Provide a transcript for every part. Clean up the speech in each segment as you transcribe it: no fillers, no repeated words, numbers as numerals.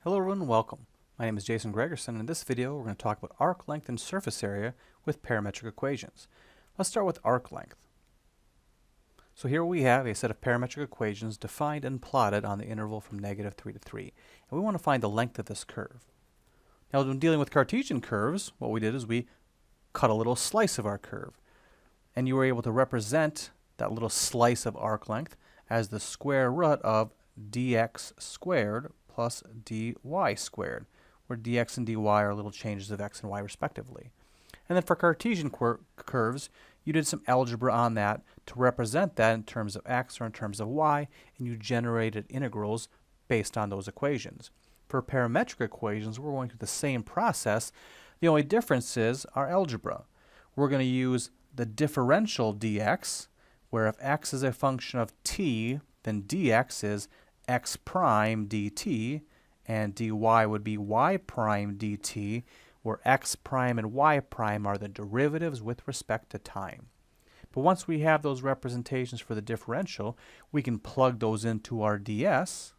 Hello everyone, welcome. My name is Jason Gregerson, and in this video we're going to talk about arc length and surface area with parametric equations. Let's start with arc length. So here we have a set of parametric equations defined and plotted on the interval from -3 to 3. And we want to find the length of this curve. Now when dealing with Cartesian curves, what we did is we cut a little slice of our curve. And you were able to represent that little slice of arc length as the square root of dx squared plus dy squared, where dx and dy are little changes of x and y respectively. And then for Cartesian curves, you did some algebra on that to represent that in terms of x or in terms of y, and you generated integrals based on those equations. For parametric equations, we're going through the same process. The only difference is our algebra. We're going to use the differential dx, where if x is a function of t, then dx is x prime dt, and dy would be y prime dt, where x prime and y prime are the derivatives with respect to time. But once we have those representations for the differential, we can plug those into our ds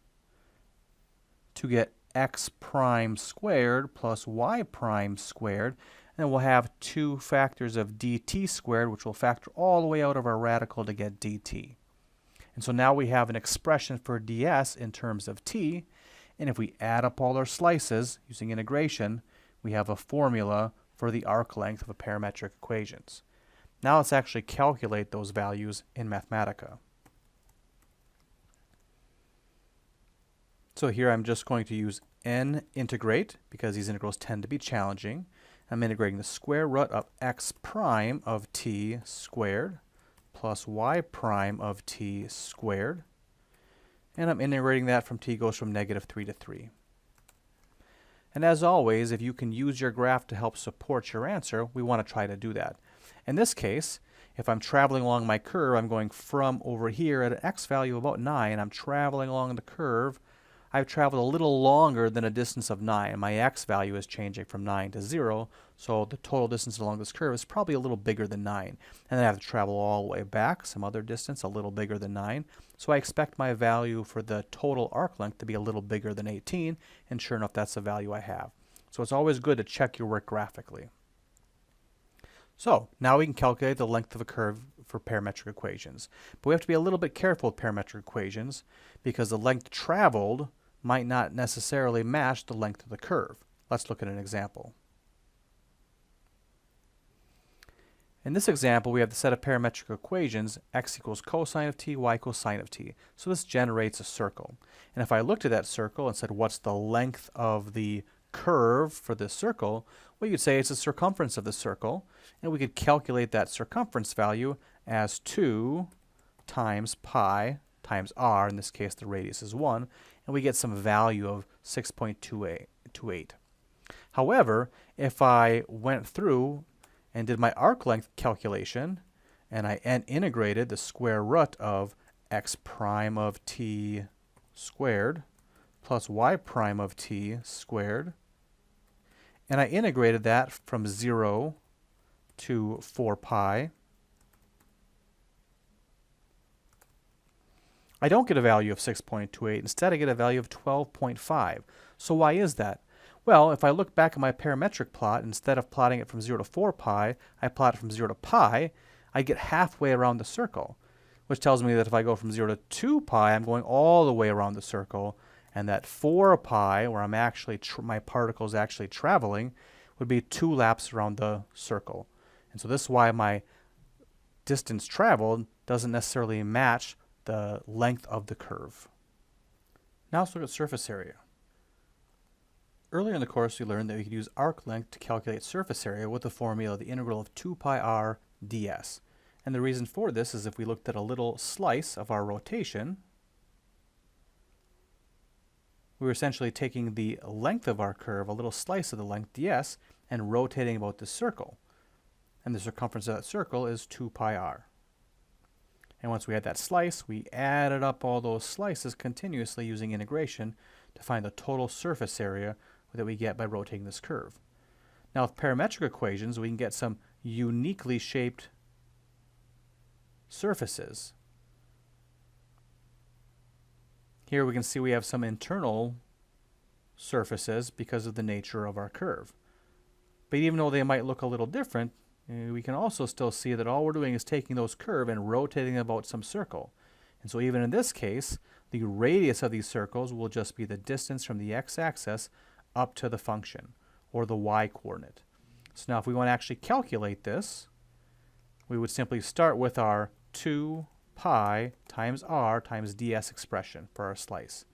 to get x prime squared plus y prime squared, and then we'll have two factors of dt squared, which will factor all the way out of our radical to get dt. And so now we have an expression for ds in terms of t, and if we add up all our slices using integration, we have a formula for the arc length of a parametric equations. Now let's actually calculate those values in Mathematica. So here I'm just going to use n integrate because these integrals tend to be challenging. I'm integrating the square root of x prime of t squared plus y prime of t squared, and I'm integrating that from t goes from -3 to 3. And as always, if you can use your graph to help support your answer, we want to try to do that. In this case, if I'm traveling along my curve, I'm going from over here at an x value of about 9, I'm traveling along the curve. I've traveled a little longer than a distance of 9. My x value is changing from 9 to 0, so the total distance along this curve is probably a little bigger than 9. And then I have to travel all the way back, some other distance, a little bigger than 9. So I expect my value for the total arc length to be a little bigger than 18, and sure enough, that's the value I have. So it's always good to check your work graphically. So now we can calculate the length of a curve for parametric equations. But we have to be a little bit careful with parametric equations because the length traveled might not necessarily match the length of the curve. Let's look at an example. In this example, we have the set of parametric equations, x equals cosine of t, y equals sine of t. So this generates a circle. And if I looked at that circle and said, what's the length of the curve for this circle, well, you could say it's the circumference of the circle, and we could calculate that circumference value as 2 times pi times r, in this case the radius is 1, and we get some value of 6.28. However, if I went through and did my arc length calculation, and I integrated the square root of x prime of t squared plus y prime of t squared, and I integrated that from 0 to 4 pi, I don't get a value of 6.28. Instead, I get a value of 12.5. So why is that? Well, if I look back at my parametric plot, instead of plotting it from 0 to 4 pi, I plot it from 0 to pi, I get halfway around the circle, which tells me that if I go from 0 to 2 pi, I'm going all the way around the circle, and that 4 pi, where I'm actually my particle is actually traveling, would be 2 laps around the circle. And so this is why my distance traveled doesn't necessarily match the length of the curve. Now let's look at surface area. Earlier in the course, we learned that we could use arc length to calculate surface area with the formula the integral of 2 pi r ds. And the reason for this is if we looked at a little slice of our rotation, we were essentially taking the length of our curve, a little slice of the length ds, and rotating about the circle. And the circumference of that circle is 2 pi r. And once we had that slice, we added up all those slices continuously using integration to find the total surface area that we get by rotating this curve. Now with parametric equations, we can get some uniquely shaped surfaces. Here we can see we have some internal surfaces because of the nature of our curve. But even though they might look a little different, we can also still see that all we're doing is taking those curves and rotating them about some circle. And so even in this case, the radius of these circles will just be the distance from the x-axis up to the function, or the y-coordinate. So now if we want to actually calculate this, we would simply start with our 2 pi times r times ds expression for our slice.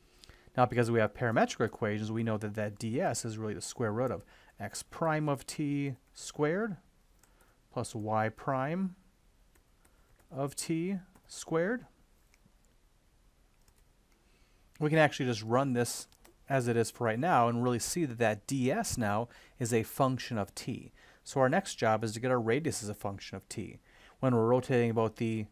Now because we have parametric equations, we know that that ds is really the square root of x prime of t squared plus y prime of t squared. We can actually just run this as it is for right now and really see that that ds now is a function of t. So our next job is to get our radius as a function of t. When we're rotating about the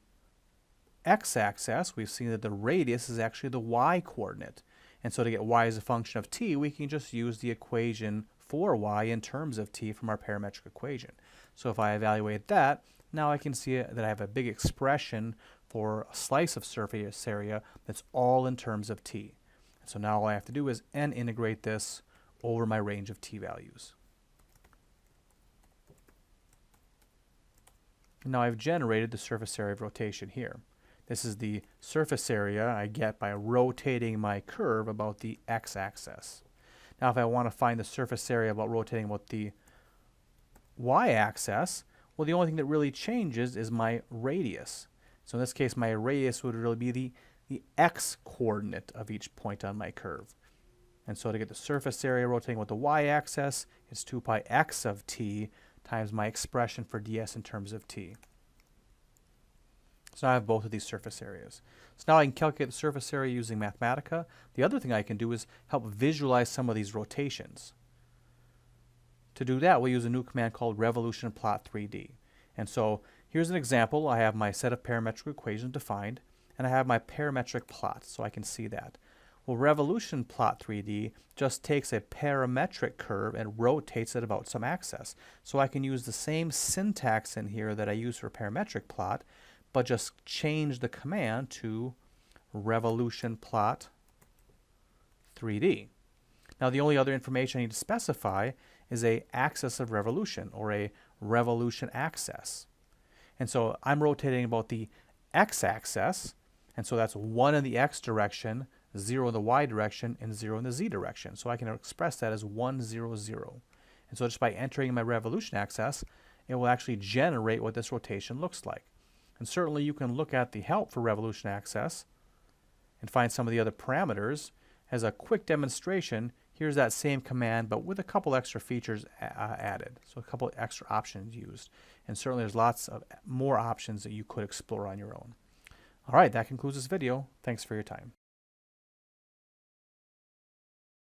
x-axis, we've seen that the radius is actually the y-coordinate. And so to get y as a function of t, we can just use the equation for y in terms of t from our parametric equation. So if I evaluate that, now I can see that I have a big expression for a slice of surface area that's all in terms of t. So now all I have to do is integrate this over my range of t values. Now I've generated the surface area of rotation here. This is the surface area I get by rotating my curve about the x-axis. Now if I want to find the surface area about rotating about the y-axis, well, the only thing that really changes is my radius. So in this case, my radius would really be the x-coordinate of each point on my curve. And so to get the surface area rotating with the y-axis, it's 2 pi x of t times my expression for ds in terms of t. So now I have both of these surface areas. So now I can calculate the surface area using Mathematica. The other thing I can do is help visualize some of these rotations. To do that, we'll use a new command called revolution plot 3D. And so here's an example. I have my set of parametric equations defined, and I have my parametric plot, so I can see that. Well, revolution plot 3D just takes a parametric curve and rotates it about some axis. So I can use the same syntax in here that I use for parametric plot, but just change the command to revolution plot 3D. Now the only other information I need to specify is a axis of revolution, or a revolution axis. And so I'm rotating about the x-axis, and so that's 1 in the x direction, 0 in the y direction, and 0 in the z direction. So I can express that as 1, 0, 0. And so just by entering my revolution axis, it will actually generate what this rotation looks like. And certainly you can look at the help for revolution axis and find some of the other parameters. As a quick demonstration, here's that same command, but with a couple extra features added. So a couple extra options used. And certainly there's lots of more options that you could explore on your own. All right, that concludes this video. Thanks for your time.